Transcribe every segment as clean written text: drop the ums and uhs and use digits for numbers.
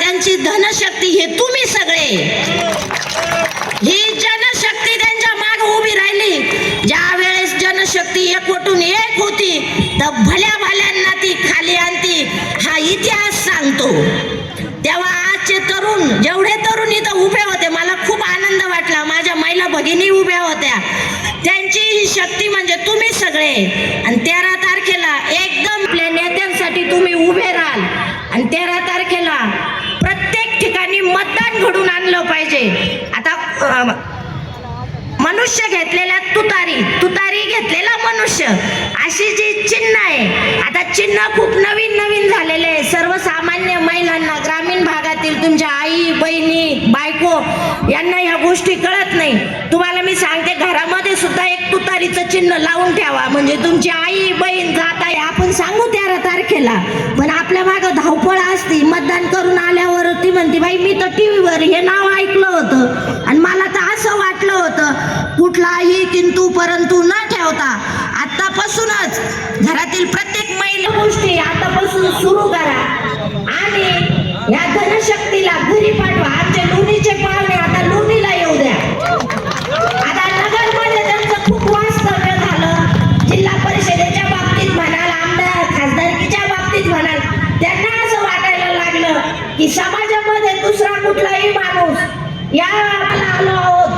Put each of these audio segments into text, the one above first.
त्यांची धनशक्ती हे तुम्ही सगळे, ही जनशक्ती त्यांच्या मागे उभी राहिली. ज्या वेळेस जनशक्ती एकवटून एक होती तर भल्या भल्यांना ती खाली आणती, हा इतिहास सांगतो. तेव्हा आजचे तरुण, जेवढे तरुण इथं उभे होते, मला खूप आनंद वाटला. माझ्या महिला भगिनी उभ्या होत्या, त्यांची ही शक्ती म्हणजे तुम्ही सगळे. आणि 13 तारखेला एकदम आपल्या नेत्यांसाठी तुम्ही उभे राहाल. आणि 13 तारखेला प्रत्येक ठिकाणी मतदान घडून आणलं पाहिजे. आता मनुष्य घेतलेला तुतारी घेतलेला मनुष्य, अशी जी चिन्ह आहे, आता चिन्ह खूप नवीन नवीन झालेले आहे. सर्वसामान्य महिलांना, ग्रामीण भागातील तुमच्या आई बहिणी बायको यांना ह्या गोष्टी कळत नाही. तुम्हाला मी सांगते, घरामध्ये सुद्धा एक तुतारीचं चिन्ह लावून ठेवा, म्हणजे तुमची आई बहीण जात आहे. आपण सांगू 13 तारखेला, पण आपल्या मागं धावपळ असती. मतदान करून आल्यावर ती म्हणते, बाई मी तर टीव्हीवर हे नाव ऐकलं होतं आणि मला तर असं वाटलं होतं. कुठलाही किंतु परंतु न ठेवता आतापासूनच घरातील प्रत्येक महिला गोष्टी आतापासून सुरू करा आणि या धनशक्तीला घरी पाठवा. आमचे लोणीचे पाहुणे आता लोणीला येऊ द्या. आता नगरमध्ये त्यांचं खूप वास्तव्य झालं, जिल्हा परिषदेच्या बाबतीत म्हणाल, आमदार खासदारकीच्या बाबतीत म्हणाल, त्यांना असं वाटायला लागलं की समाजामध्ये दुसरा कुठलाही माणूस या आलो आहोत,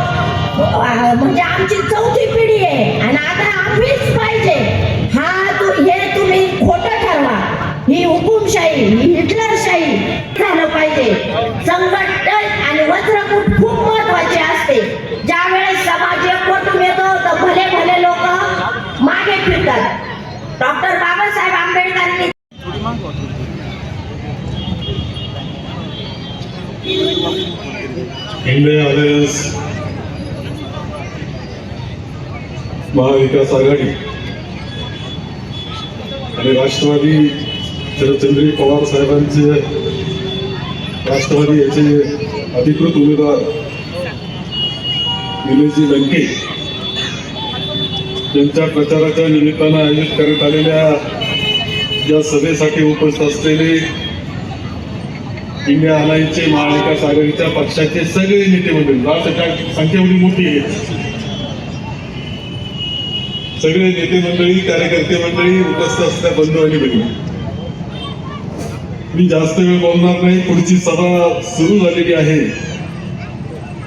म्हणजे आमची 4थी पिढी आहे आणि आता आम्हीच पाहिजे. हे तुम्ही खोटं ठरवा. ही हुकुमशाही, ही हिटलरशाही झालं पाहिजे. संघटन आणि वज्रकूट खूप महत्वाचे असते. ज्या वेळेस समाज एकवटून येतो तर भले भले लोक मागे फिरतात. डॉक्टर बाबासाहेब आंबेडकरांनी इंडिया अलायन्स महाविकास आघाडी आणि राष्ट्रवादी शरदचंद्र पवार साहेबांचे राष्ट्रवादी याचे अधिकृत उमेदवार निलेशजी लंके यांच्या प्रचाराच्या निमित्तानं आयोजित करण्यात आलेल्या या सभेसाठी उपस्थित असलेले इंडिया अलायन्सचे महाविकास आघाडीच्या पक्षाचे सगळे नेते मंडळी, संख्या एवढी मोठी आहे, सगळे नेते मंडळी, कार्यकर्ते मंडळी, उपस्थित असलेल्या बंधू आणि भगिनी, मी जास्त वेळ बोलणार नाही. पुढची सभा सुरू झालेली आहे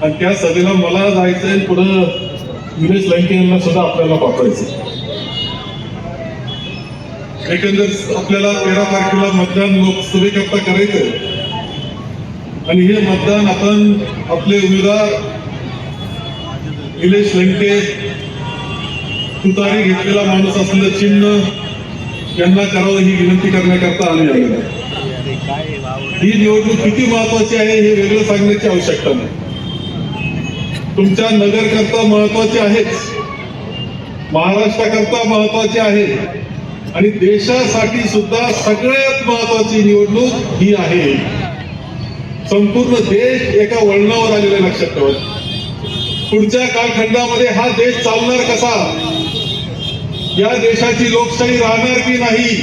आणि त्या सभेला मला जायचंय, पुढं निलेश लंके यांना सुद्धा आपल्याला पाठवायचं. एकंदर आपल्याला 13 तारखेला मतदान लोकसभेकरता करायचं आणि हे मतदान आपण आपले उमेदवार निलेश लंके, तुतारी घेतलेला माणूस असलेलं चिन्ह यांना करावं ही विनंती करण्याकरता आम्ही आलेलो आहे. ही निवडणूक किती महत्वाची आहे हे वेगळं सांगण्याची आवश्यकता नाही. तुमच्या नगरकरता महत्वाची आहेच, महाराष्ट्राकरता महत्वाची आहे आणि देशासाठी सुद्धा सगळ्यात महत्वाची निवडणूक ही आहे. संपूर्ण देश एका वळणावर आलेल्या लक्षात ठेवा. पुढच्या कालखंडामध्ये हा देश चालणार कसा, या देशाची लोकशाही राहणार की नाही,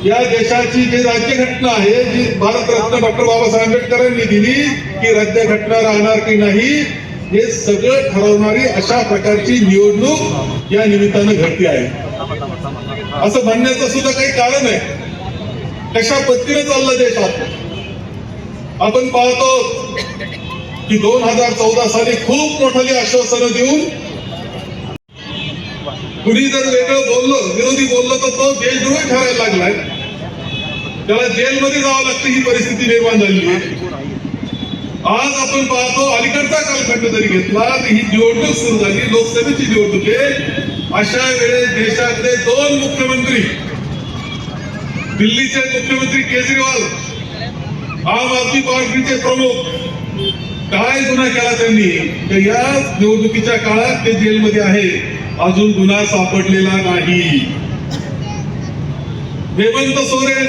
या देशाची जी राज्यघटना आहे, जी भारतरत्न डॉक्टर बाबासाहेब आंबेडकरांनी दिली, की राज्यघटना राहणार की नाही, हे सगळं ठरवणारी अशा प्रकारची निवडणूक या निमित्तानं घडते आहे. असं म्हणण्याचं सुद्धा काही कारण आहे. कशा पद्धतीने चाललं देशात आपण पाहतो की 2014 साली खूप मोठाली आश्वासनं देऊन कुणी जर वेगळं बोललं, विरोधी बोललं तर तो देशद्रोही ठरायला लागलाय, त्याला जेलमध्ये जावं लागतं, ही परिस्थिती निर्माण झालेली आहे. आज आपण पाहतो अलीकडचा कालखंड जरी घेतला तर ही निवडणूक सुरू झाली, लोकसभेची निवडणूक आहे. अशा वेळेस देशातले 2 मुख्यमंत्री, दिल्लीचे मुख्यमंत्री केजरीवाल, आम आदमी पार्टीचे प्रमुख, काय गुन्हा केला त्यांनी, तर या निवडणुकीच्या काळात ते जेलमध्ये आहे, अजून गुन्हा सापडलेला नाही. हेमंत सोरेन,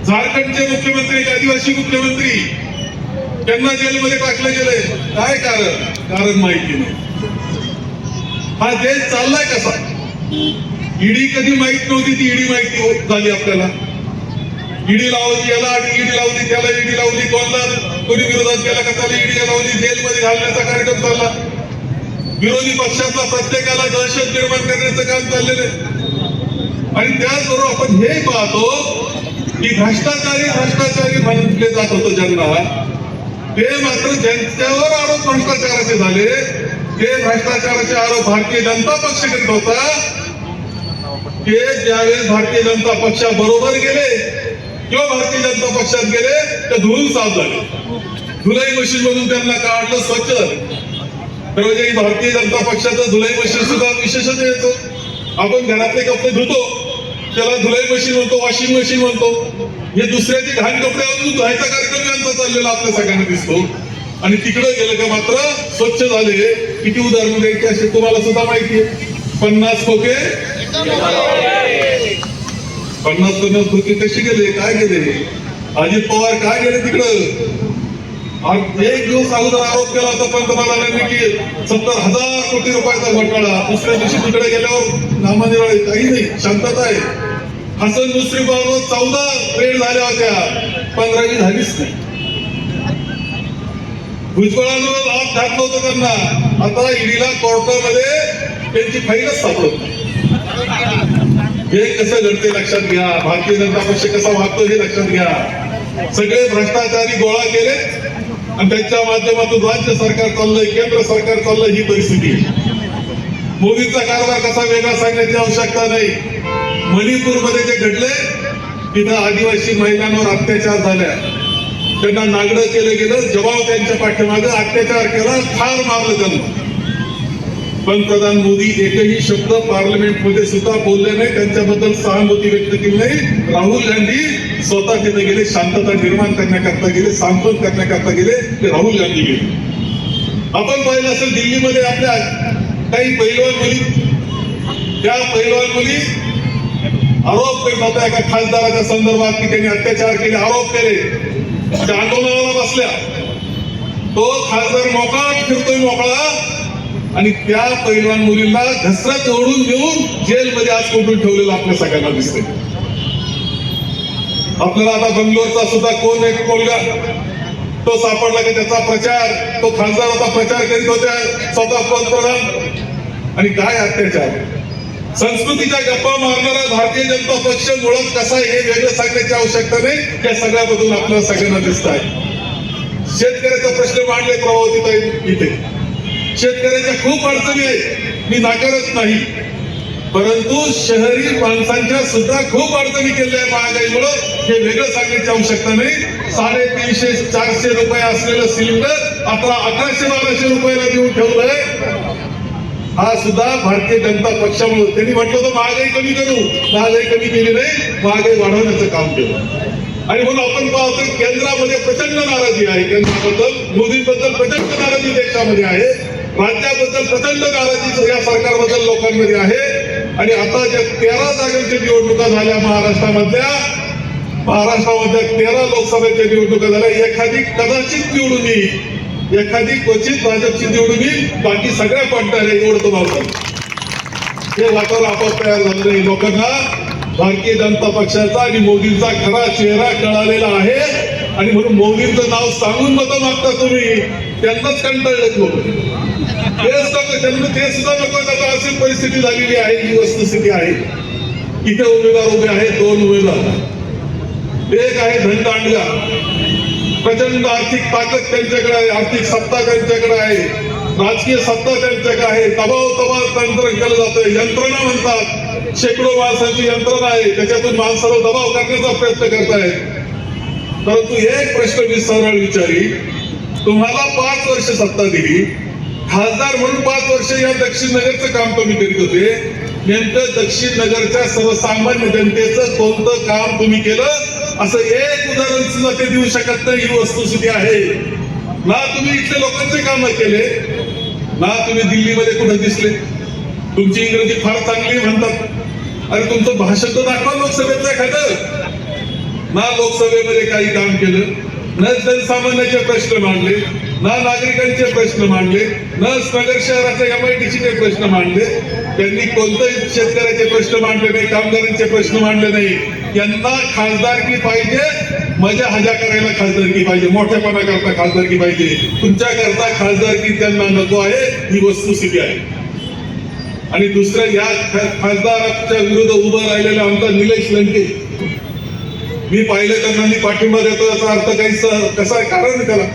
झारखंडचे मुख्यमंत्री, आदिवासी मुख्यमंत्री, त्यांना जेलमध्ये टाकलं गेलंय. काय कारण माहिती नाही. हा देश चाललाय कसा? ईडी कधी माहित नव्हती, ती ईडी माहिती झाली आपल्याला. ईडी लावली याला आणि ईडी लावली त्याला, ईडी लावली कोणी विरोधात केला का त्याला ईडी लावली, जेलमध्ये घालण्याचा कार्यक्रम चालला. विरोधी पक्षातला प्रत्येकाला दहशत निर्माण करण्याचं काम चाललेलं आहे. आणि त्याचबरोबर आपण हे पाहतो की भ्रष्टाचारी म्हटले जात होतं ज्यांना, ते मात्र ज्यांच्यावर आरोप भ्रष्टाचाराचे झाले ते भ्रष्टाचाराचे आरोप भारतीय जनता पक्ष करीत होता. ते ज्यावेळेस भारतीय जनता पक्षाबरोबर गेले किंवा भारतीय जनता पक्षात गेले ते धुवून साफ झाले. धुलाई मशीन मधून त्यांना काढलं स्वच्छ. तर भारतीय जनता पक्षाचं धुलाई मशीन सुद्धा विशेषच येतो. आपण घरातले कपडे धुतो त्याला धुलाई मशीन म्हणतो, वॉशिंग मशीन म्हणतो. हे दुसऱ्याचे घाण कपडे आणून धुवायचा कार्यक्रम यांचा चाललेला आपल्या सगळ्यांना दिसतो. आणि तिकडे गेलं का मात्र स्वच्छ झाले. किती उदाहरण द्यायची असे तुम्हाला सुद्धा माहिती आहे. 50 खोके 50 खोके कसे गेले, काय गेले, अजित पवार काय गेले तिकडं. एक दिवस अगोदर आरोप केला होता पंतप्रधानांनी की 70,000 कोटी रुपयाचा घोटाळा. दुसऱ्या दिवशी तिकडे गेल्यावर नामानिराळे, काही नाही, शांतता आहे. हसन मुश्रीफावर 14 रेड झाल्या होत्या, 15वी झालीच नाही. भुजबळांवर हात घातलं होतं त्यांना. आता ईडीला कोर्टामध्ये त्यांची फाईलच सापडत नाही. हे कसं घडते लक्षात घ्या. भारतीय जनता पक्ष कसा वागतो हे लक्षात घ्या. सगळे भ्रष्टाचारी गोळा केले आणि त्यांच्या माध्यमातून राज्य सरकार चाललंय, केंद्र सरकार चाललंय, ही परिस्थिती. मोदींचा कारभार कसा वेगळा सांगण्याची आवश्यकता नाही. मणिपूरमध्ये जे घडले तिथं आदिवासी महिलांवर अत्याचार झाल्या, त्यांना नागडं केलं गेलं, जबाब त्यांच्या पाठीमागे अत्याचार केला, ठार मारलं त्यांना. पंतप्रधान मोदी एकही शब्द पार्लमेंटमध्ये सुद्धा बोलले नाही, त्यांच्याबद्दल सहानुभूती व्यक्त केली नाही. राहुल गांधी स्वतः तिथे गेले, शांतता निर्माण करण्याकरता गेले, सांत्वन करण्याकरता गेले, ते राहुल गांधी गेले. आपण पाहिलं असेल दिल्लीमध्ये आपल्या काही पैलवान मुली, त्या पैलवान मुली आरोप करीत होत्या एका खासदाराच्या संदर्भात की त्यांनी अत्याचार केले, आरोप केले. त्या आंदोलनाला बसल्या. तो खासदार मोकाट फिरतोय मोकळा आणि त्या पैलवान मुलींना घसरत ओढून देऊन जेलमध्ये आज कोठून ठेवलेलं आपल्या सगळ्यांना दिसतंय. आपल्याला आता बंगलोरचा सुद्धा कोण एक मुलगा तो सापडला की त्याचा प्रचार, तो खासदार होता, प्रचार करीत होत्या स्वतः पंतप्रधान. आणि काय अत्याचार. संस्कृतीच्या गप्पा मारणारा भारतीय जनता पक्ष मुळात कसा हे वेगळं सांगण्याची आवश्यकता नाही. त्या सगळ्यामधून आपल्याला सगळ्यांना दिसत आहे. शेतकऱ्याचा प्रश्न मांडले प्रभावतीताई इथे. शेतकऱ्याच्या खूप अडचणी आहेत, मी नाकारत नाही, परंतु शहरी माणसांच्या सुद्धा खूप अडचणी केल्या महागाईमुळे. हे वेगळं सांगण्याची आवश्यकता नाही. 350-400 रुपये असलेलं सिलेंडर आता 1100-1200 रुपयाला देऊन ठेवलंय. हा सुद्धा भारतीय जनता पक्षामुळे. त्यांनी म्हटलं होतं महागाई कमी करू, महागाई कमी केली नाही, महागाई वाढवण्याचं काम केलं. आणि म्हणून आपण पाहतो केंद्रामध्ये प्रचंड नाराजी आहे. केंद्राबद्दल, मोदींबद्दल प्रचंड नाराजी देशामध्ये आहे. राज्याबद्दल प्रचंड नाराजी या सरकारबद्दल लोकांमध्ये आहे. आणि आता ज्या 13 जागांच्या निवडणुका झाल्या महाराष्ट्रामधल्या 13 लोकसभेच्या निवडणुका झाल्या, एखादी कदाचित निवडून येईल, एखादी क्वचित भाजपची निवडून येईल, बाकी सगळ्या पडणार आहे. एवढं तुम्हाला हे वातावरण आपोआप तयार झालं नाही. लोकांना भारतीय जनता पक्षाचा आणि मोदींचा खरा चेहरा कळालेला आहे. आणि म्हणून मोदींचं नाव सांगून मतं मागता तुम्ही, त्यांनाच कंटाळलेत लोक. त्यांना ते सुद्धा नको. आता अशी परिस्थिती झालेली आहे, ही वस्तुस्थिती आहे. इथे उमेदवार उभे आहेत, 2 उमेदवार. एक आहे धनदांडगा, प्रचंड आर्थिक ताकद त्यांच्याकडे आहे, आर्थिक सत्ता त्यांच्याकडे आहे, राजकीय सत्ता त्यांच्याकडे आहे. दबाव तंत्र केलं जातं, यंत्रणा म्हणतात. शेकडो माणसांची यंत्रणा आहे, त्याच्यातून माणसाला दबाव करण्याचा प्रयत्न करतायत. परंतु एक प्रश्न मी सरळ विचारी, तुम्हाला 5 वर्ष सत्ता दिली, खासदार म्हणून 5 वर्ष या दक्षिण नगरचं काम तुम्ही करीत होते. नेमकं दक्षिण नगरच्या सर्वसामान्य जनतेचं कोणतं काम तुम्ही केलं असं एक उदाहरण सुद्धा ते देऊ शकत नाही. ही वस्तुस्थिती आहे. ना तुम्ही इथल्या लोकांचे काम केले, ना तुम्ही दिल्लीमध्ये कुठे दिसले. तुमची इंग्रजी फार चांगली म्हणतात, अरे तुमचं भाषण तर दाखवा लोकसभेचं एखादं. ना लोकसभेमध्ये काही काम केलं, न जनसामान्याचे प्रश्न मांडले. ना नागरिकांचे प्रश्न मांडले, न नगर शहराच्या MIDCचे प्रश्न मांडले. त्यांनी कोणत्याही शेतकऱ्याचे प्रश्न मांडले नाही, कामगारांचे प्रश्न मांडले नाही. यांना खासदारकी पाहिजे, मजा हजा करायला खासदारकी पाहिजे, मोठेपणा करता खासदारकी पाहिजे. तुमच्याकरता खासदारकी त्यांना नको आहे, ही वस्तुस्थिती आहे. आणि दुसऱ्या या खासदाराच्या विरुद्ध उभं राहिलेला आमचा निलेश लंके, मी पाहिलं त्यांना मी पाठिंबा देतो याचा अर्थ काही कसा आहे कारण आहे त्याला.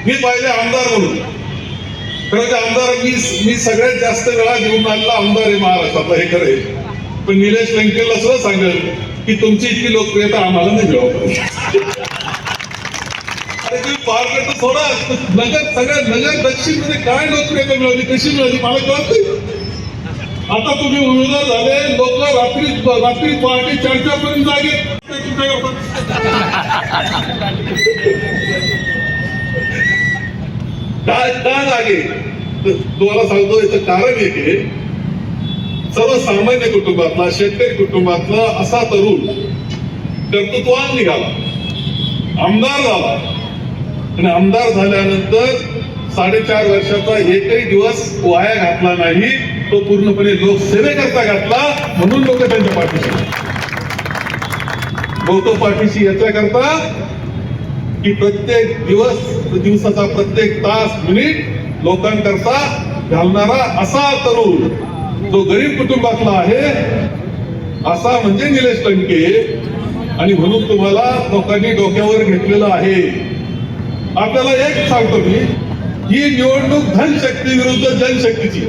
मी पाहिले आमदार म्हणून, खरं ते आमदार मी सगळ्यात जास्त वेळा घेऊन आलेला आमदार आहे महाराष्ट्रातला, हे खरं आहे. पण निलेश लंकेला सुद्धा सांगेल की तुमची इतकी लोकप्रियता आम्हाला नाही मिळावं. अरे तुम्ही पारकडं सोडा, नगर दक्षिण मध्ये काय लोकप्रियता मिळाली, कशी मिळाली मला कळत नाही. आता तुम्ही उमेदवार झाले, लोक रात्री पहाटे 4 पर्यंत जागे का जागे. तुम्हाला सांगतो याचं कारण एक आहे, सर्वसामान्य कुटुंबातला, शेतकरी कुटुंबातला असा तरुण कर्तृत्वान निघाला, आमदार झाला. आणि आमदार झाल्यानंतर 4.5 वर्षाचा एकही दिवस वाया घातला नाही, तो पूर्णपणे लोकसेवेकरता घातला. म्हणून लोक त्यांच्या पाठीशी याच्याकरता की प्रत्येक दिवसाचा प्रत्येक तास मिनिट लोकांकरता घालणारा असा तरुण जो गरीब कुटुंबातला आहे, असा म्हणजे निलेश लंके. आणि म्हणून तुम्हाला लोकांनी डोक्यावर घेतलेलं आहे. आपल्याला एक सांगतो मी, ही निवडणूक धनशक्ती विरुद्ध जनशक्तीची.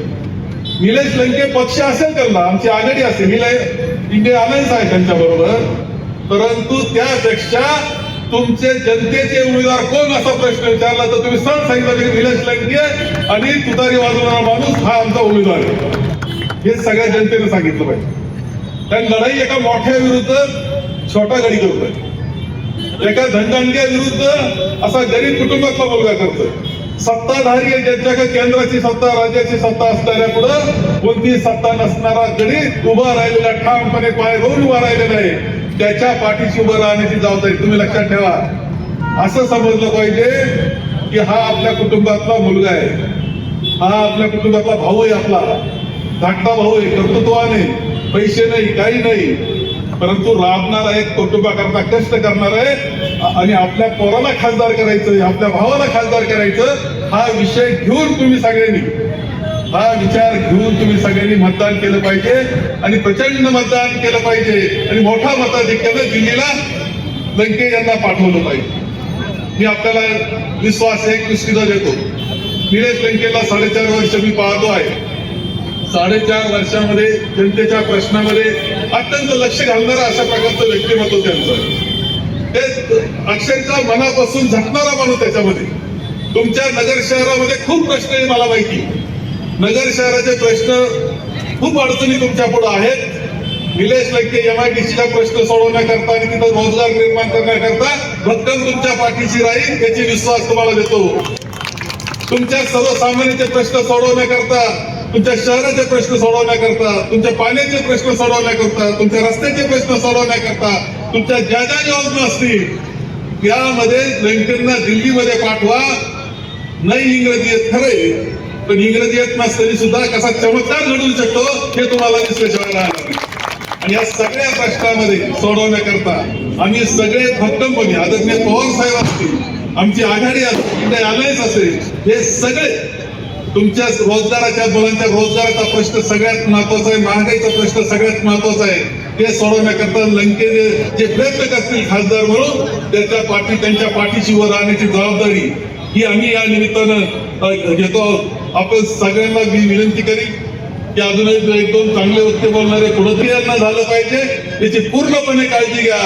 निलेश लंके पक्ष असेल त्यांना, आमची आघाडी असेल, इंडिया अलायन्स आहे त्यांच्या बरोबर, परंतु त्यापेक्षा तुमचे जनतेचे उमेदवार कोण असा प्रश्न विचारला तर तुम्ही सहज सांगितलं की निलेश लंके आणि तुतारी वाजवणारा माणूस हा आमचा उमेदवार आहे. हे सगळ्या जनतेने सांगितलं पाहिजे. कारण लढाई एका मोठ्या विरुद्ध छोटा गडी करतोय, एका धनदांड्या विरुद्ध असा गरीब कुटुंबातला मुलगा करतोय. सत्ताधारी ज्यांच्याकडे केंद्राची सत्ता, राज्याची सत्ता असणाऱ्या पुढं कोणती सत्ता नसणारा गरीब उभा राहिलेला, ठामपणे पाय रोवून उभा राहिलेला आहे, त्याच्या पाठीशी उभं राहण्याची जबाबदारी तुम्ही लक्षात ठेवा. असं समजलं पाहिजे की हा आपल्या कुटुंबातला मुलगा आहे, हा आपल्या कुटुंबातला भाऊ आहे, आपला धाकटा भाऊ आहे, कर्तृत्वाने, पैसे नाही, काही नाही, परंतु राबणारा एक कुटुंबाकरता कष्ट करणार आहे. आणि आपल्या पोराला खासदार करायचं, आपल्या भावाला खासदार करायचं, हा विषय घेऊन तुम्ही सगळ्यांनी, हा विचार घेऊन तुम्ही सगळ्यांनी मतदान केलं पाहिजे. आणि प्रचंड मतदान केलं पाहिजे. आणि मोठा मताधिक्यानं दिल्लीला लंके यांना पाठवलं पाहिजे. मी आपल्याला विश्वास एक निश्चित देतो, निलेश लंकेला 4.5 वर्ष मी पाहतो आहे. 4.5 वर्षामध्ये जनतेच्या प्रश्नामध्ये अत्यंत लक्ष घालणारा अशा प्रकारचं व्यक्तिमत्व त्यांचं. ते अक्षरशः मनापासून झटणारा माणूस त्याच्यामध्ये. तुमच्या नगर शहरामध्ये खूप प्रश्न आहे, मला माहिती. नगर शहराचे प्रश्न खूप अडचणी तुमच्या पुढे आहेत. निलेश लंके MIDCचा प्रश्न सोडवण्याकरता आणि तिथं रोजगार निर्माण करण्याकरता भक्कम तुमच्या पाठीशी राहील याची विश्वास तुम्हाला देतो. तुमच्या सर्वसामान्यांचे प्रश्न सोडवण्याकरता, तुमच्या शहराचे प्रश्न सोडवण्याकरता, तुमच्या पाण्याचे प्रश्न सोडवण्याकरता, तुमच्या रस्त्याचे प्रश्न सोडवण्याकरता, तुमच्या ज्या ज्या योजना असतील यामध्ये लंकेंना दिल्लीमध्ये पाठवा. नाही इंग्रजी येत खरंय, पण इंग्रजी येत नसताना सुद्धा कसा चमत्कार घडू शकतो हे तुम्हाला दिसल्याशिवाय राहणार नाही. आणि या सगळ्या प्रश्नामध्ये सोडवण्याकरता आम्ही सगळे भक्कमपणे, आदरणीय पवार साहेब असतील, आमची आघाडी असेल, इंडिया अलायन्स असेल, हे सगळे तुमच्या रोजगाराच्या, मुलांच्या रोजगाराचा प्रश्न सगळ्यात महत्वाचा आहे, महागाईचा प्रश्न सगळ्यात महत्वाचा आहे, ते सोडवण्याकरता लंके जे प्रयत्न करतील खासदार म्हणून त्यांच्या पाठीशी उभं राहण्याची जबाबदारी ही आम्ही या निमित्तानं घेतो. आपण सगळ्यांना मी विनंती करीन की अजूनही 1-2 चांगले वक्ते बोलणारे पुढे यांना झालं पाहिजे याची पूर्णपणे काळजी घ्या.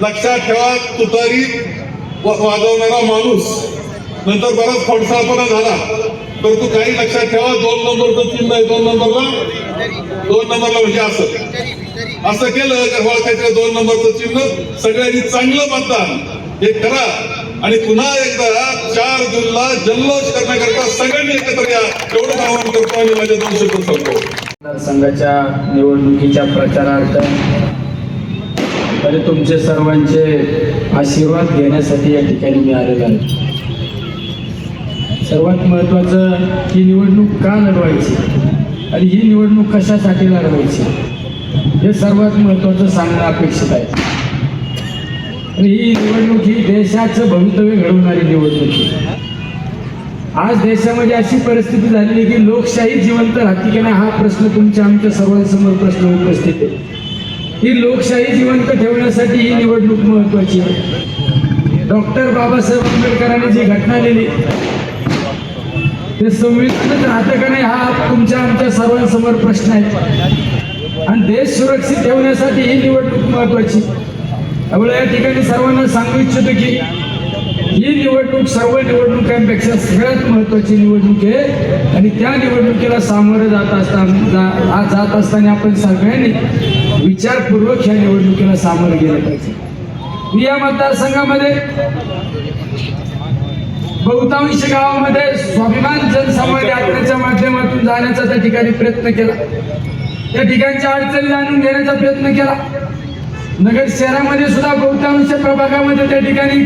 लक्षात ठेवा, तुतारी वाजवणारा माणूस नंतर बराच खोडसाळपणा झाला, परंतु काही लक्षात ठेवा, 2 नंबरचं चिन्ह आहे. 2 नंबरला म्हणजे असं केलं का ओळखायचं 2 नंबरचं चिन्ह. सगळ्यांनी चांगलं मतदान हे करा आणि पुन्हा एकदा 4 जूनला जल्लोष करण्याकरता सगळ्यांनी एकत्र या, एवढं आवाहन करतो आणि माझ्या 2 शब्द सांगतो. संघाच्या निवडणुकीच्या प्रचारार्थ तुमचे सर्वांचे आशीर्वाद घेण्यासाठी या ठिकाणी मी आलेलो आहे. सर्वात महत्त्वाचं ही निवडणूक का लढवायची आणि ही निवडणूक कशासाठी लढवायची हे सर्वात महत्त्वाचं सांगणं अपेक्षित आहे. आणि ही निवडणूक ही देशाचं भवितव्य घडवणारी निवडणूक आहे. आज देशामध्ये अशी परिस्थिती झालेली की लोकशाही जिवंत राहते की नाही हा प्रश्न तुमच्या आमच्या सर्वांसमोर प्रश्न उपस्थित आहे. ही लोकशाही जिवंत ठेवण्यासाठी ही निवडणूक महत्त्वाची आहे. डॉक्टर बाबासाहेब आंबेडकरांनी जी घटना लिहिली ते संविधानात राहतं का नाही हा तुमच्या आमच्या सर्वांसमोर प्रश्न आहे. आणि देश सुरक्षित ठेवण्यासाठी ही निवडणूक महत्त्वाची. त्यामुळे या ठिकाणी सर्वांना सांगू इच्छितो की ही निवडणूक सर्व निवडणुकांपेक्षा सगळ्यात महत्त्वाची निवडणूक आहे. आणि त्या निवडणुकीला सामोरं जात असताना आपण सगळ्यांनी विचारपूर्वक ह्या निवडणुकीला सामोरं गेलं पाहिजे. मी या मतदारसंघामध्ये बहुतांश गावामध्ये स्वाभिमान जनसंवाद यात्रेच्या माध्यमातून जाण्याचा त्या ठिकाणी प्रयत्न केला. त्या ठिकाणच्या अडचणी जाणून घेण्याचा प्रयत्न केला. नगर शहरामध्ये सुद्धा बहुतांश प्रभागामध्ये त्या ठिकाणी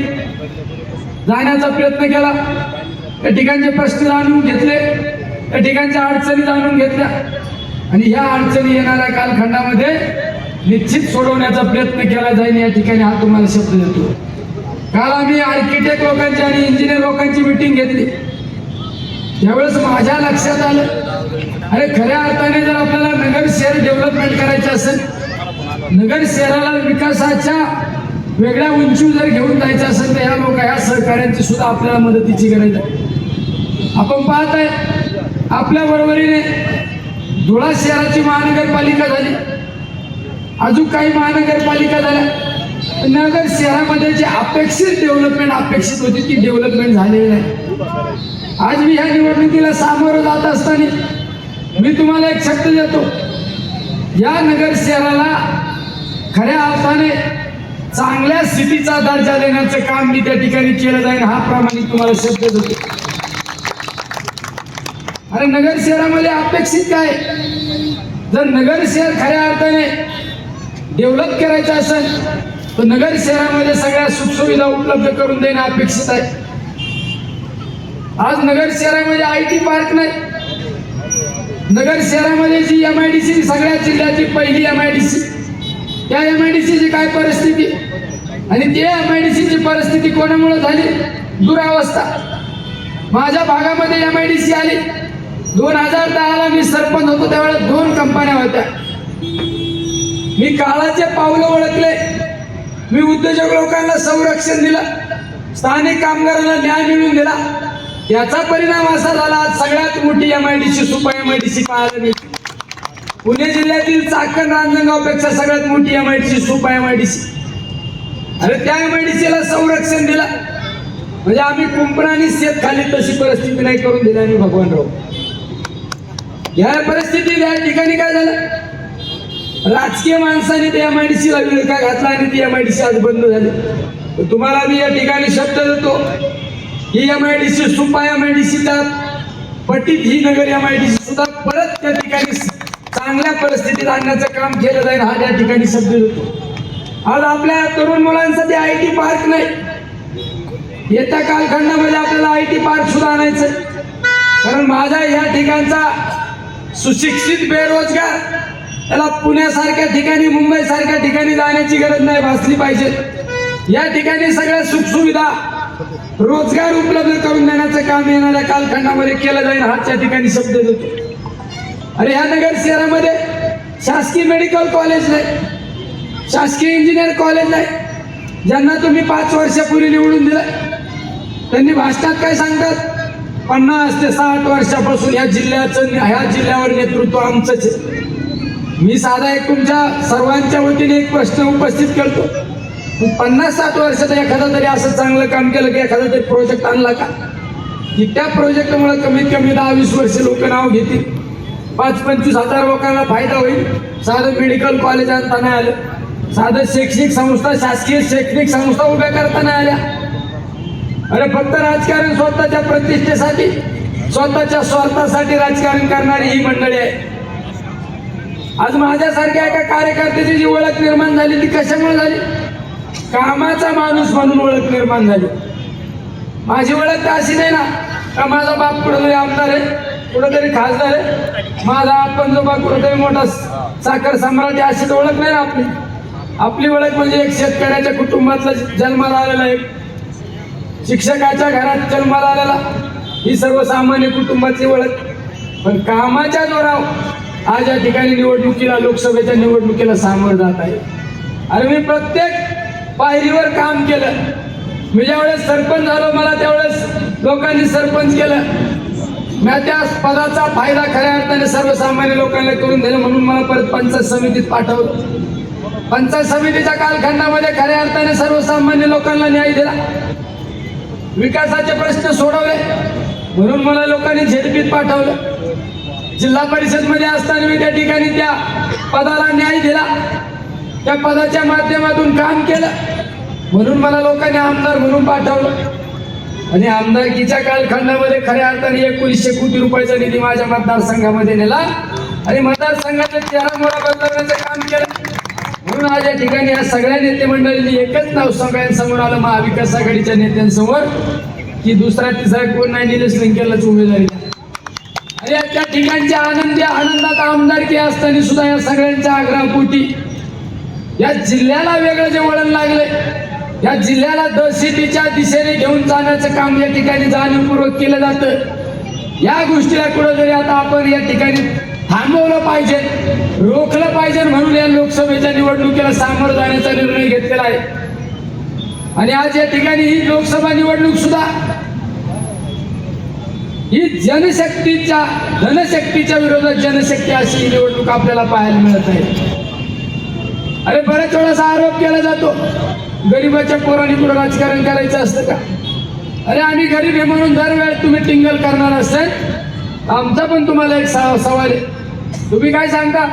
जाण्याचा प्रयत्न केला. त्या ठिकाणचे प्रश्न जाणून घेतले, त्या ठिकाणच्या अडचणी जाणून घेतल्या आणि ह्या अडचणी येणाऱ्या कालखंडामध्ये निश्चित सोडवण्याचा प्रयत्न केला जाईल. या ठिकाणी हा तुम्हाला शब्द देतो. काल आम्ही आर्किटेक्ट लोकांची आणि इंजिनियर लोकांची मीटिंग घेतली. त्यावेळेस माझ्या लक्षात आलं अरे खऱ्या अर्थाने जर आपल्याला नगर शहर डेव्हलपमेंट करायचं असेल, नगर शहराला विकासाच्या वेगळ्या उंचीवर जर घेऊन जायचं असेल तर ह्या सहकार्यांची सुद्धा आपल्याला मदतीची गरज आहे. आपण पाहत आहे आपल्या बरोबरीने धुळा शहराची महानगरपालिका झाली, अजून काही महानगरपालिका झाल्या. नगर शहरामध्ये जी अपेक्षित डेव्हलपमेंट अपेक्षित होती ती डेव्हलपमेंट झालेली नाही. आज मी ह्या निवडणुकीला सामोरं जात असताना मी तुम्हाला एक शब्द देतो, या नगर शहराला खऱ्या अर्थाने चांगल्या सिटीचा दर्जा देण्याचं काम मी त्या ठिकाणी केलं जाईल हा प्रामाणिक तुम्हाला शब्द देतो. अरे नगर शहरामध्ये अपेक्षित काय, जर नगर शहर खऱ्या अर्थाने डेव्हलप करायचं असेल तर नगर शहरामध्ये सगळ्या सुखसुविधा उपलब्ध करून देणं अपेक्षित आहे. आज नगर शहरामध्ये IT पार्क नाही. नगर शहरामध्ये जी MIDC सगळ्या जिल्ह्याची पहिली MIDC, त्या MIDCची काय परिस्थिती आणि त्या MIDCची परिस्थिती कोणामुळे झाली, दुरावस्था. माझ्या भागामध्ये MIDC आली 2010ला मी सरपंच होतो त्यावेळेस 2 कंपन्या होत्या. मी काळाचे पावलं ओळखले, मी उद्योजक लोकांना संरक्षण दिलं, स्थानिक कामगारांना न्याय मिळवून दिला. याचा परिणाम असा झाला आज सगळ्यात मोठी MIDC सुपर MIDC पाहायला मिळते. पुणे जिल्ह्यातील चाकण रांजणगावपेक्षा सगळ्यात मोठी MIDC सुपर MIDC. अरे त्या MIDCला संरक्षण दिलं म्हणजे आम्ही कुंपणाने शेत खाली तशी परिस्थिती नाही करून दिली आणि भगवानराव. या परिस्थितीत या ठिकाणी काय झालं, राजकीय माणसाने त्या MIDCला विळखा घातला आणि ती MIDC आज बंद झाली. तुम्हाला मी या ठिकाणी शब्द देतो, ही MIDC सुपा MIDCच्या पटीत ही नगर MIDC सुद्धा परत त्या ठिकाणी चांगल्या परिस्थितीत आणण्याचं काम केलं जाईल हा या ठिकाणी शब्द देतो. आज आपल्या तरुण मुलांसाठी IT पार्क नाही, येत्या कालखंडामध्ये आपल्याला IT पार्क सुद्धा आणायचं. कारण माझा या ठिकाणचा सुशिक्षित बेरोजगार त्याला पुण्यासारख्या ठिकाणी मुंबईसारख्या ठिकाणी जाण्याची गरज नाही भासली पाहिजे. या ठिकाणी सगळ्या सुखसुविधा रोजगार उपलब्ध करून देण्याचं काम येणाऱ्या कालखंडामध्ये केलं जाईल हा त्या ठिकाणी शब्द देतो. अरे ह्या नगर शहरामध्ये शासकीय मेडिकल कॉलेज नाही, शासकीय इंजिनियर कॉलेज नाही. ज्यांना तुम्ही 5 वर्षापूर्वी निवडून दिलं त्यांनी भाषणात काय सांगतात, 50 ते 60 वर्षापासून ह्या जिल्ह्यावर नेतृत्व आमचंच आहे. मी साधा एक तुमच्या सर्वांच्या वतीने एक प्रश्न उपस्थित करतो, 50-60 वर्षात एखादा तरी असं चांगलं काम केलं की एखादा तरी प्रोजेक्ट आणला का, की त्या प्रोजेक्टमुळे कमीत कमी 10-20 वर्ष लोक नाव घेतील, 5-25 हजार लोकांना फायदा होईल. साधं मेडिकल कॉलेज आणता नाही आलं, साधं शैक्षणिक संस्था शासकीय शैक्षणिक संस्था उभ्या करता नाही आल्या. अरे फक्त राजकारण स्वतःच्या प्रतिष्ठेसाठी स्वतःच्या स्वार्थासाठी राजकारण करणारी ही मंडळी आहे. आज माझ्यासारख्या एका कार्यकर्त्याची जी ओळख निर्माण झाली ती कशामुळे झाली, कामाचा माणूस म्हणून ओळख निर्माण झाली. माझी ओळख तर अशी नाही ना का माझा बाप कुठेतरी आमदार आहे, कुठेतरी खासदार आहे, माझा पंजोबा कुठेतरी मोठा साखर सम्राट आहे, अशी तर ओळख नाही ना आपली. आपली ओळख म्हणजे एक शेतकऱ्याच्या कुटुंबातला जन्माला आलेला, एक शिक्षकाच्या घरात जन्माला आलेला, ही सर्वसामान्य कुटुंबाची ओळख. पण कामाच्या जोरावर आज या ठिकाणी निवडणुकीला, लोकसभेच्या निवडणुकीला सामोरं जात आहे. आणि मी प्रत्येक पायरीवर काम केलं. मी ज्यावेळेस सरपंच झालो, मला त्यावेळेस लोकांनी सरपंच केलं. मी त्या पदाचा फायदा खऱ्या अर्थाने सर्वसामान्य लोकांना करून दिला, म्हणून मला परत पंचायत समितीत पाठवलं. पंचायत समितीच्या कालखंडामध्ये खऱ्या अर्थाने सर्वसामान्य लोकांना न्याय दिला, विकासाचे प्रश्न सोडवले, म्हणून मला लोकांनी झेडपीत पाठवलं. जिल्हा परिषद मध्ये असताना मी त्या ठिकाणी त्या पदाला न्याय दिला, त्या पदाच्या माध्यमातून काम केलं, म्हणून मला लोकांनी आमदार म्हणून पाठवलं. आणि आमदारकीच्या कालखंडामध्ये खऱ्या अर्थाने 1900 कोटी रुपयाचा निधी माझ्या मतदारसंघामध्ये नेला आणि मतदारसंघाचे चेहरा मोहरा बदलवण्याचं काम केलं. म्हणून आज या ठिकाणी या सगळ्या नेते मंडळींनी एकच नाव सगळ्यांसमोर आलं, महाविकास आघाडीच्या नेत्यांसमोर, की दुसरा तिसरा कोण नाही, निलेश लंकेलाच उमेदवारी द्या. आणि त्या ठिकाणच्या आनंदात आमदारकी असताना सुद्धा या सगळ्यांच्या आग्रहापोटी या जिल्ह्याला वेगळं जे वळण लागले, या जिल्ह्याला दहशतीच्या दिशेने घेऊन जाण्याचं काम या ठिकाणी जाणीवपूर्वक केलं जातं. या गोष्टीला कुठेतरी आता आपण या ठिकाणी थांबवलं पाहिजे, रोखलं पाहिजे, म्हणून या लोकसभेच्या निवडणुकीला सामोरं जाण्याचा निर्णय घेतलेला आहे. आणि आज या ठिकाणी ही लोकसभा निवडणूक सुद्धा ही धनशक्तीच्या विरोधात जनशक्ती अशी निवडणूक आपल्याला पाहायला मिळत आहे. अरे बऱ्याच वेळा असा आरोप केला जातो, गरीबाच्या पोरांनी पुढे राजकारण करायचं असतं का? अरे आम्ही गरीब आहे म्हणून दरवेळेस तुम्ही टिंगल करणार असेल, आमचा पण तुम्हाला एक सवाल आहे. तुम्ही काय सांगता,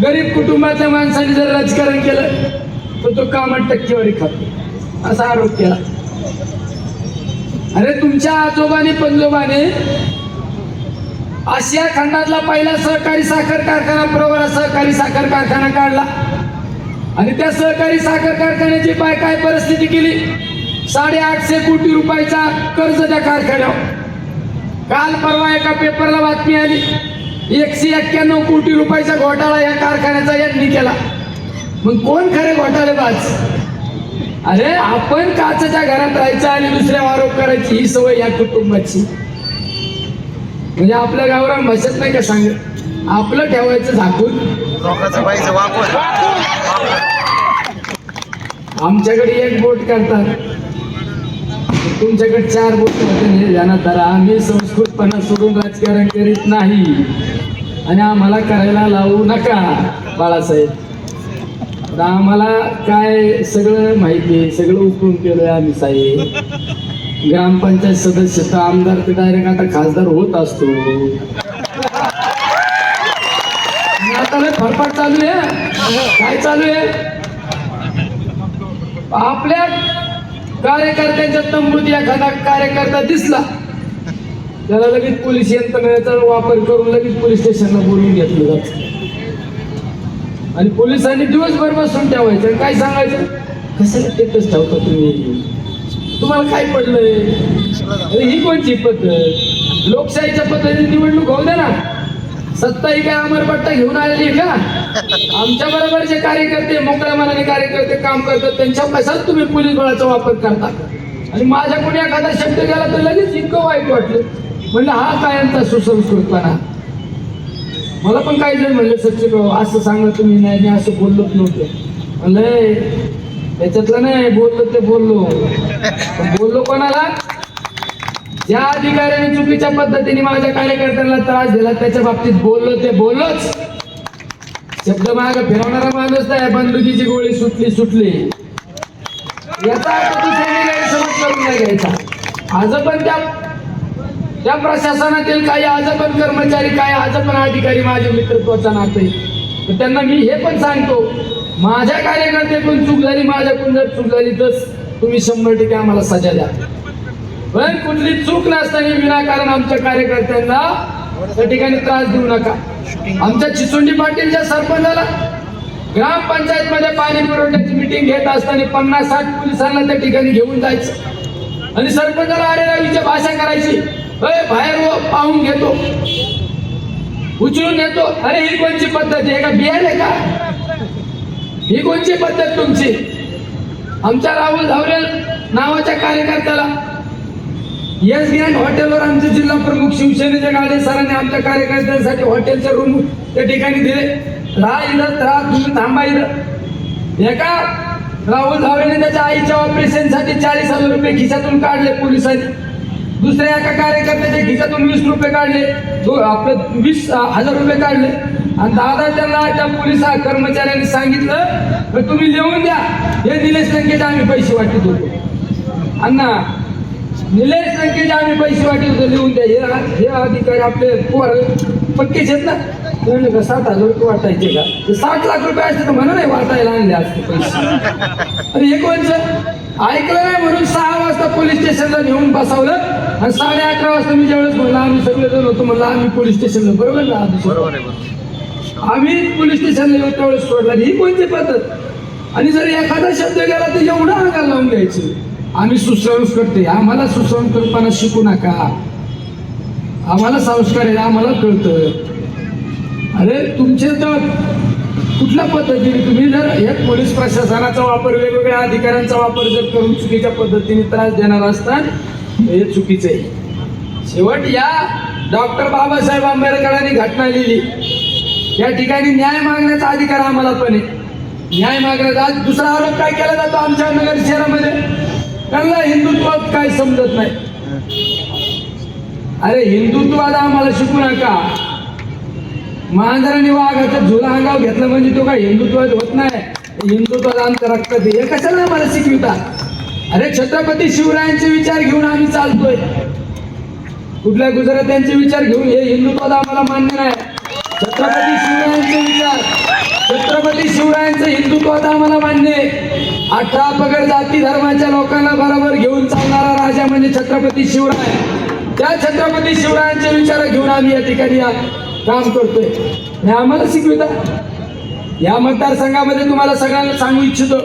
गरीब कुटुंबाच्या माणसाने जर राजकारण केलं तर तो कामात टक्केवारी खातो, असा आरोप केला. अरे तुमच्या आजोबाने पंजोबाने आशिया खंडातला पहिला सहकारी साखर कारखाना, प्रवरा सहकारी साखर कारखाना काढला. आणि त्या सहकारी साखर कारखान्याची काय परिस्थिती केली, 850 कोटी रुपयाचा कर्ज त्या कारखान्यावर. काल परवा एका पेपरला बातमी आली, 191 कोटी रुपयाचा घोटाळा या कारखान्याचा यांनी केला. मग कोण खरे घोटाळेबाज? अरे आपण काचेच्या घरात राहायचं आणि दुसऱ्या आरोप करायची ही सवय या कुटुंबाची. म्हणजे आपल्या गावरान भाषेत नाही का सांगत, आपलं ठेवायचं झाकून, आमच्याकडे एक बोट करतात, तुमच्याकडे 4 बोट होते. हे ध्यानात धरा, आम्ही संस्कृतपणा सोडून राजकारण करीत नाही आणि आम्हाला करायला लावू नका बाळासाहेब. आम्हाला काय सगळं माहिती आहे, सगळं उकळून केलंय आम्ही साहेब. ग्रामपंचायत सदस्य तर आमदार ते डायरेक्ट आता खासदार होत असतो. आता लय फरफाट चालू आहे. काय चालू आहे? आपल्या कार्यकर्त्यांच्या तंबूत एखादा कार्यकर्ता दिसला, त्याला लगेच पोलीस यंत्रणेचा वापर करून लगेच पोलीस स्टेशनला बोलवून घेतलं जातं. आणि पोलिसांनी दिवसभर बसून ठेवायचं, काय सांगायचं, कशाला स्टेटस ठेवता तुम्ही, तुम्हाला काय पडलंय? अरे ही कोणची पद्धत? लोकशाहीच्या पद्धतीने निवडणूक होऊ दे ना. सत्ता ही काय अमरपट्टा घेऊन आलेली का? आमच्या बरोबर जे कार्यकर्ते मोकळ्या मनाने कार्यकर्ते काम करतात त्यांच्या कशाच तुम्ही पोलीस बळाचा वापर करता? आणि माझ्या कोणी एखादा शब्द गेला तर लगेच इतकं वाईट वाटलं. म्हणलं हा काय यांचा सुसंस्कृतपणा. मला पण काही जण म्हणले, सचिन भाऊ असं सांगा तुम्ही, नाही मी असं बोललोच नव्हतं. म्हणलंय त्याच्यातलं नाही, बोललो ते बोललो. पण बोललो कोणाला? ज्या अधिकाऱ्याने चुकीच्या पद्धतीने माझ्या कार्यकर्त्यांना त्रास दिला त्याच्या बाबतीत बोललो ते बोललोच. शब्द माग फिरवणारा माणूस नाही, बंदुकीची गोळी सुटली याचा अर्थ दुसऱ्याने गैरसमज करून नाही घ्यायचा. आज पण त्या प्रशासनातील काही आज पण कर्मचारी, काही आज पण अधिकारी माझे मित्रत्वाचा नाते, तर त्यांना मी हे पण सांगतो, माझ्या कार्यकर्त्याकडून चूक झाली, माझ्याकडून जर चूक झाली तर तुम्ही 100% आम्हाला सजा द्या. पण कुठली चूक नसताना विनाकारण आमच्या कार्यकर्त्यांना त्या ठिकाणी त्रास देऊ नका. आमच्या चिचोंडी पाटीलच्या सरपंचाला ग्रामपंचायत मध्ये पाणी पुरवठ्याची मीटिंग घेत असताना 50-60 पोलिसांना त्या ठिकाणी घेऊन जायचं. आणि सरपंचाला आरेरावीची भाषा करायची, बाहेर पाहून घेतो, उचलून नेतो. अरे ही कोणची पद्धत आहे का? बियाणे का? ही कोणची पद्धत तुमची? आमच्या राहुल धावरे नावाच्या कार्यकर्त्याला येस ग्रँड हॉटेलवर आमचे जिल्हा प्रमुख शिवसेनेच्या गाडे सरांनी आमच्या कार्यकर्त्यांसाठी हॉटेलचे रूम त्या ठिकाणी दिले. राहा इथं, राहा, तुम्ही थांबा इथं. एका राहुल धावरेने त्याच्या आईच्या ऑपरेशनसाठी 40,000 रुपये खिशातून काढले पोलिसांनी. दुसऱ्या एका कार्यकर्त्याच्या खिशातून 20 रुपये काढले, आपलं 20,000 रुपये काढले. आणि दादा त्यांना त्या पोलीस कर्मचाऱ्यांनी सांगितलं तर तुम्ही लिहून द्या, हे निलेश लंकेचे आम्ही पैसे वाटत होतो. अण्णा, निलेश लंकेचे आम्ही पैसे वाटत होतो, लिहून द्या. हे अधिकारी आपले पक्केच आहेत ना. म्हणलं का 7,000 रुपये वाटायचे का? 60 लाख रुपये असते तर म्हणा नाही वाटायला आणले असते पैसे. अरे हे कोणचं ऐकलं नाही म्हणून 6 वाजता पोलीस स्टेशनला नेऊन बसवलं आणि 11:30 वाजता मी ज्यावेळेस म्हणलं आम्ही सगळेजण होतो, म्हणलं आम्ही पोलीस स्टेशनला, बरोबर ना, आम्ही पोलीस स्टेशनला येऊ त्यावेळेस सोडला. ही कोणती पद्धत? आणि जर एखादा शब्द गेला तर एवढं अंगाला लावून द्यायचं. आम्ही सुसंस्कृत करते, आम्हाला सुसंस्कृतपणा शिकू नका, आम्हाला संस्कार आहे, आम्हाला कळतं. अरे तुमचे तर कुठल्या पद्धतीने तुम्ही जर एक पोलीस प्रशासनाचा वापर, वेगवेगळ्या अधिकाऱ्यांचा वापर जर करून चुकीच्या पद्धतीने त्रास देणार असतात, हे चुकीचं आहे. शेवट या डॉक्टर बाबासाहेब आंबेडकरांनी घटना लिहिली, या ठिकाणी न्याय मागण्याचा अधिकार आम्हाला पण आहे. न्याय मागण्याचा. आज दुसरा आरोप काय केला जातो आमच्या नगर शहरामध्ये, त्यांना हिंदुत्वात काय समजत नाही. अरे हिंदुत्वात आम्हाला शिकू नका. मांजराने वाघाचा झुला अंगावर घेतला म्हणजे तो काय हिंदुत्वात होत नाही. हिंदुत्वात आमचं रक्त दे, हे कशाला आम्हाला शिकविता? अरे छत्रपती शिवरायांचे विचार घेऊन आम्ही चालतोय, कुठल्या गुजरात्यांचे विचार घेऊन. हे हिंदुत्वात आम्हाला मान्य नाही. छत्रपती शिवरायांचे विचार, छत्रपती शिवरायांचं हिंदुत्वात आम्हाला मान्य आहे. 18 पगड जाती धर्माच्या लोकांना बरोबर घेऊन चालणारा राजा म्हणजे छत्रपती शिवराय. त्या छत्रपती शिवरायांचे विचार घेऊन आम्ही या ठिकाणी काम करतोय. हे आम्हाला शिकविता. या मतदारसंघामध्ये तुम्हाला सगळ्यांना सांगू इच्छितो,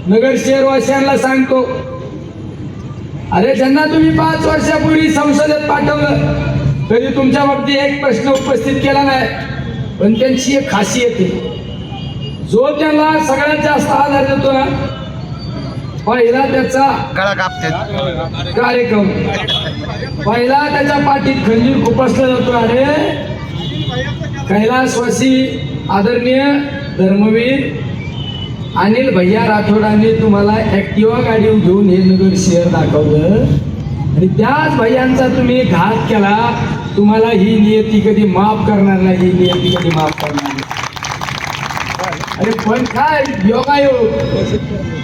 नगर शहरवासियांना सांगतो, अरे ज्यांना तुम्ही 5 वर्षापूर्वी संसदेत पाठवलं तरी तुमच्या बाबतीत एक प्रश्न उपस्थित केला नाही. पण त्यांची एक खासियत आहे, जो त्यांना सगळ्यात जास्त आधार देतो ना, पहिला त्याचा कार्यक्रम, पहिला त्याच्या पाठीत खंजीर खुपसला जातो. अरे कैलासवासी आदरणीय धर्मवीर अनिल भैया राठोडांनी तुम्हाला ऍक्टिवा गाडी घेऊन हे नगर शहर दाखवलं आणि त्याच भैयांचा तुम्ही घात केला. तुम्हाला ही नियती कधी माफ करणार नाही, ही नियती कधी माफ करणार नाही. अरे पण काय योगायोग.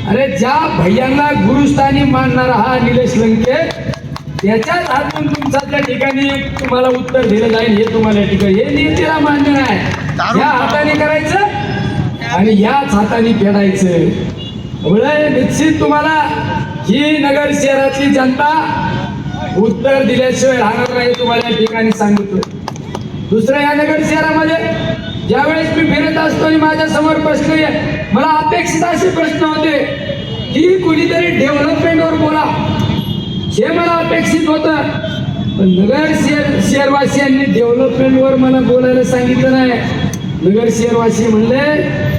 अरे ज्या भैयांना गुरुस्थानी मानणारा हा निलेश लंके, त्याच्याच हातून तुमचा त्या ठिकाणी तुम्हाला उत्तर दिलं जाईल. हे तुम्हाला या ठिकाणी हे नीतीला मान्य नाही. या हाताने करायचं आणि याच हाताने फेडायचं. निश्चित तुम्हाला ही नगर शहरातली जनता उत्तर दिल्याशिवाय राहणार नाही, तुम्हाला या ठिकाणी सांगितलं. दुसरं, या नगर शहरामध्ये ज्यावेळेस मी फिरत असतो आणि माझ्या समोर प्रश्न मला अपेक्षित असे प्रश्न होते की कुणीतरी डेव्हलपमेंटवर बोला, हे मला अपेक्षित होतं. पण नगर शहरवासियांनी डेव्हलपमेंटवर मला बोलायला सांगितलं नाही. नगर शहरवासी म्हणले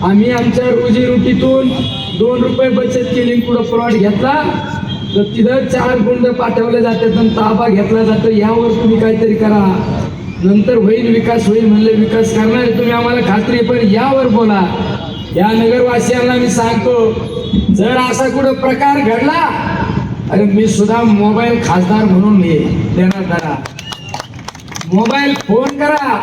आम्ही आमच्या रोजीरोटीतून 2 रुपये बचत केली, पुढं प्लॉट घेतला तर तिथं 4 गुंड पाठवले जातात आणि ताबा घेतला जातो. यावर तुम्ही काहीतरी करा, नंतर होईल विकास होईल. म्हणले विकास करणार तुम्ही, आम्हाला खात्री, पण यावर बोला. या नगरवासियांना मी सांगतो, जर असा कुठं प्रकार घडला, अरे मी सुद्धा मोबाईल खासदार म्हणून देणार करा, मोबाईल फोन करा.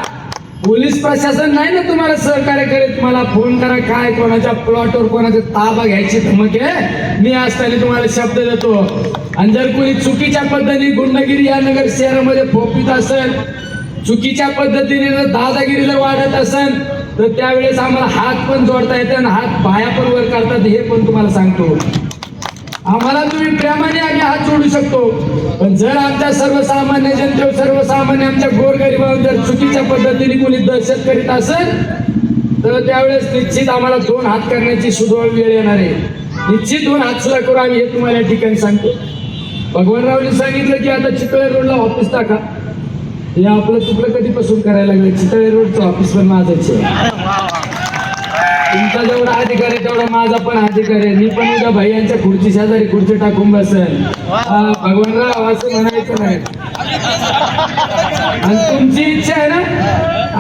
पोलीस प्रशासन नाही ना तुम्हाला सहकार्य करीत, मला फोन करा. काय कोणाच्या प्लॉटवर कोणाचा ताबा घ्यायची धमक आहे, मी असताना तुम्हाला शब्द देतो. आणि जर कोणी चुकीच्या पद्धतीने गुंडगिरी या नगर शहरामध्ये फोपित असेल, चुकीच्या पद्धतीने जर दादागिरी जर वाढत असेल, तर त्यावेळेस आम्हाला हात पण जोडता येते आणि हात बाया पण वर करतात, हे पण तुम्हाला सांगतो. आम्हाला तुम्ही प्रेमाने आम्ही हात जोडू शकतो, पण जर आमच्या सर्वसामान्य जनतेवर, सर्वसामान्य आमच्या गोरगरिबांवर जर चुकीच्या पद्धतीने कोणी दहशत करीत असेल, तर त्यावेळेस निश्चित आम्हाला 2 हात करण्याची सुदैव वेळ येणार आहे. निश्चित 2 हात सुद्धा करू आम्ही, हे तुम्हाला या ठिकाणी सांगतो. भगवानरावने सांगितलं की आता चितळे रोडला ऑफिस टाका. हे आपलं तुकडं कधीपासून करायला लागलं. चितळे रोडचं ऑफिस पण माझंच आहे. तुमचा जेवढा अधिकार आहे तेवढा माझा पण अधिकार आहे. मी पण उद्या भैयांच्या खुर्ची शेजारी खुर्ची टाकून बसेल. भगवानराव असं म्हणायचं नाही. आणि तुमची इच्छा आहे ना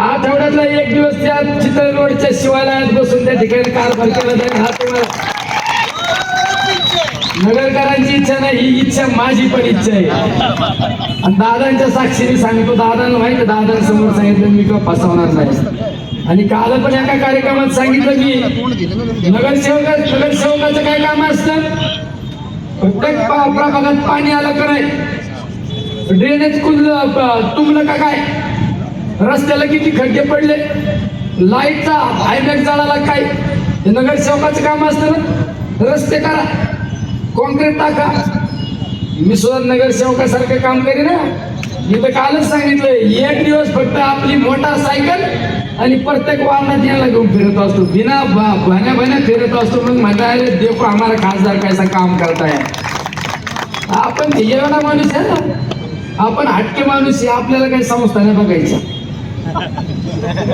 आठवड्यातला एक दिवस त्या चितळे रोडच्या शिवालयात बसून त्या ठिकाणी कारभार केला जाईल. हा तुम्हाला नगरकरांची इच्छा नाही, ही इच्छा माझी पण इच्छा आहे. आणि दादांच्या साक्षीने सांगतो, दादांना माहिती, दादांसमोर सांगितलं मी किंवा फसवणार नाही. आणि काल पण एका कार्यक्रमात सांगितलं की नगरसेवकाचं काय काम असतं, प्रत्येक प्रभागात पाणी आलं का नाही, ड्रेनेज तुंबलं का काय, रस्त्याला किती खड्डे पडले, लाईटचा हायमॅक जळाला काय, हे नगरसेवकाचं काम असतं ना. रस्ते करा, कॉन्क्रीट टाका. मी सुद्धा नगरसेवकासारखं काम करीन ना. मी तर कालच सांगितलंय, एक दिवस फक्त आपली मोटारसायकल आणि प्रत्येक वाहनात याला घेऊन फिरत असतो, बिना भाण्या फिरत असतो. मग म्हणता देखो आम्हाला खासदार कैसा काम करताय. आपण एवढा माणूस आहे ना, आपण हटके माणूस आहे. आपल्याला काही संस्था नाही बघायच्या,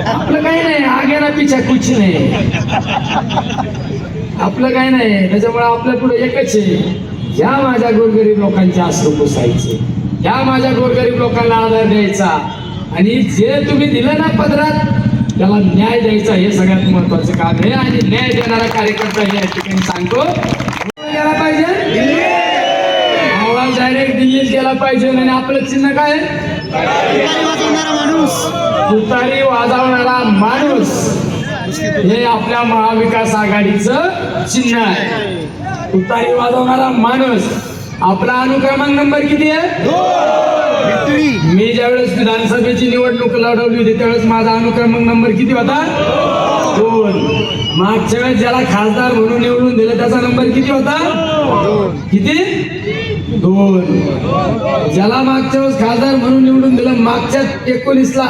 आपलं काही नाही, आगे ना पिछा कुछ नाही, आपलं काही नाही. त्याच्यामुळे आपल्या पुढे एकच आहे, ह्या माझ्या गोरगरीब लोकांचे अश्रू पुसायचे, ह्या माझ्या गोरगरीब लोकांना आधार द्यायचा. आणि जे तुम्ही दिलं ना पदरात त्याला न्याय द्यायचा, हे सगळ्यात महत्वाचं काम आहे. आणि न्याय देणारा कार्यकर्ता या ठिकाणी सांगतो गेला पाहिजे, आवाज डायरेक्ट दिल्लीत गेला पाहिजे. आणि आपलं चिन्ह काय आहे, तुतारी वाजवणारा माणूस, हे आपल्या महाविकास आघाडीचं चिन्ह आहे. तुतारी वाजवणारा माणूस. आपला अनुक्रमांक नंबर किती आहे, मी ज्यावेळेस विधानसभेची निवडणूक लढवली होती त्यावेळेस माझा अनुक्रमांक नंबर किती होता, 2. मागच्या वेळेस ज्याला खासदार म्हणून निवडून दिलं त्याचा नंबर किती होता, किती, 2. ज्याला मागच्या वेळेस खासदार म्हणून निवडून दिलं मागच्या 19ला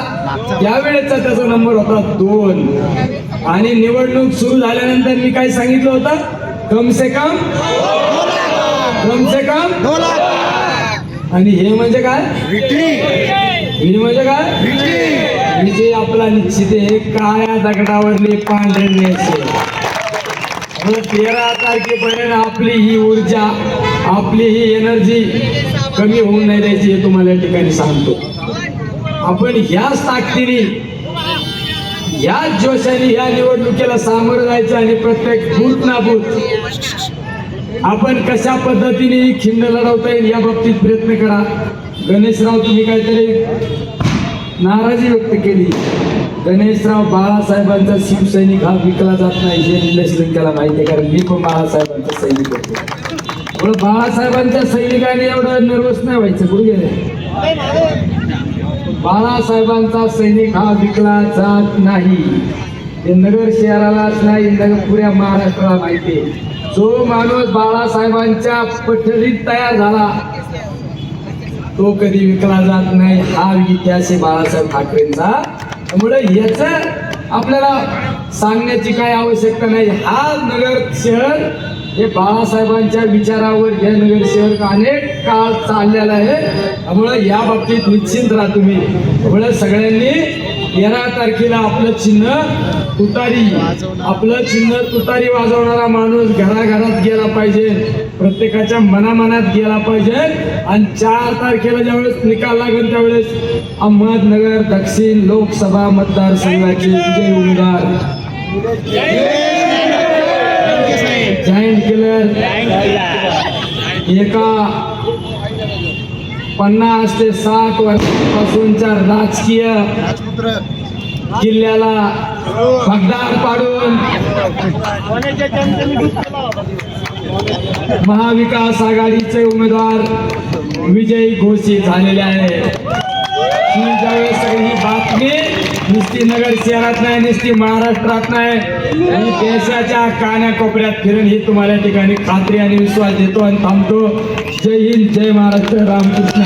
त्यावेळेसचा त्याचा नंबर होता 2. आणि निवडणूक सुरू झाल्यानंतर मी काय सांगितलं होतं, कम से कम 2 लाख. आणि हे म्हणजे काय, विजय म्हणजे काय, विजय आपला निश्चित आहे. काळ्या दगडावरले पांढरे नेसे. 13 तारखेपर्यंत आपली ही ऊर्जा, आपली ही एनर्जी कमी होऊ नाही द्यायची, हे तुम्हाला या ठिकाणी सांगतो. आपण ह्याच ताकदीने, ह्याच जोशाने ह्या निवडणुकीला सामोरं जायचं. आणि प्रत्येक बूथ ना बूथ आपण कशा पद्धतीने ही खिंड लढवता येईल या बाबतीत प्रयत्न करा. गणेशराव, तुम्ही काहीतरी नाराजी व्यक्त केली. गणेशराव, बाळासाहेबांचा शिवसैनिक हा विकला जात नाही हे निलेश लंकेला माहिती आहे, कारण मी पण बाळासाहेबांचा सैनिक होतो. बाळासाहेबांच्या सैनिकाने एवढं नर्वस नाही व्हायचं. कुठे गेले, बाळासाहेबांचा सैनिक हा विकला जात नाही. हे नगर शहरालाच नाही, पुऱ्या महाराष्ट्राला माहिती आहे. जो माणूस बाळासाहेबांच्या पठडीत तयार झाला तो कधी विकला जात नाही, हा इतिहास आहे बाळासाहेब ठाकरेंचा. त्यामुळे याच आपल्याला सांगण्याची काय आवश्यकता नाही. हा नगर शहर हे बाळासाहेबांच्या विचारावर हे नगर शहर अनेक काळ चाललेला आहे. त्यामुळे या बाबतीत निश्चिंत राहा तुम्ही. त्यामुळे सगळ्यांनी 13 तारखेला आपलं चिन्ह तुतारी, आपलं चिन्ह तुतारी वाजवणारा माणूस घराघरात गेला पाहिजे, प्रत्येकाच्या मनामनात गेला पाहिजे. आणि 4 तारखेला ज्यावेळेस निकाल लागेल त्यावेळेस अहमदनगर दक्षिण लोकसभा मतदारसंघाचे विजयी उमेदवार जायंट किलर एका 50 ते 60 वर्षांपासूनच्या राजकीय किल्ल्याला भगदाड पाडून महाविकास आघाडीचे उमेदवार विजयी घोषित झालेले आहे. ही ज्यावेळेस सगळी बातमी नुसती नगर शहरात नाही, नुसती महाराष्ट्रात नाही, आणि देशाच्या कानाकोपऱ्यात फिरून ही तुम्हाला ठिकाणी खात्री आणि विश्वास देतो आणि थांबतो. जय हिंद, जय महाराष्ट्र, रामकृष्ण.